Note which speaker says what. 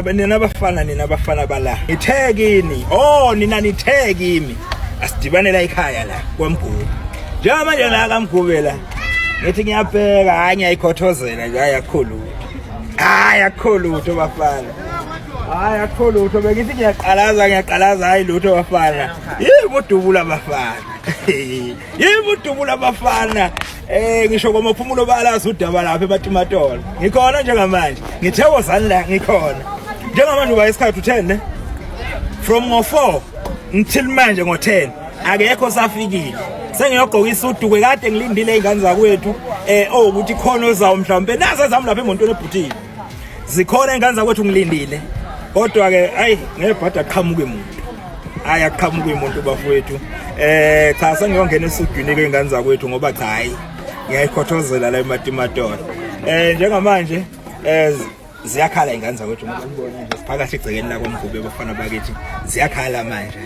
Speaker 1: nina abafana bala ngithe kini nina nithe kimi asidibane la ekhaya la kwaMgubu njengamanje la kaMgubu la ngithi ngiyabheka hayi ngiyayikhothozela hayi akho lutho bafana hayi akho lutho bengithi ngiyaqalaza hayi lutho bafana yibudubula bafana ngisho komaphumulo balazi udaba lapha eMatimatolo ngikhona njengamanje ngithewozani la ngikhona njengamanje uba isikhathi u10 from ngo4 until manje ngo10 akekho safikile sengiyogqoka isudu kade ngilindile izingane zakwethu ukuthi khona ozawo mhlawumbe nazo zami lapha emontweni ebhutini zikhona izingane zakwethu ngilindile kodwa ke hayi ngebhada aqhamuke umuntu bafowethu cha sengiyongena esudwini ke izingane zakwethu ngoba cha hayi ngiyayikhothozela la eMatimatolo njengamanje ziyakhala izingane zakwethu ngoba ngibona nje siphakathi egcekeni la kwaMgubu bafana bakithi ziyakhala manje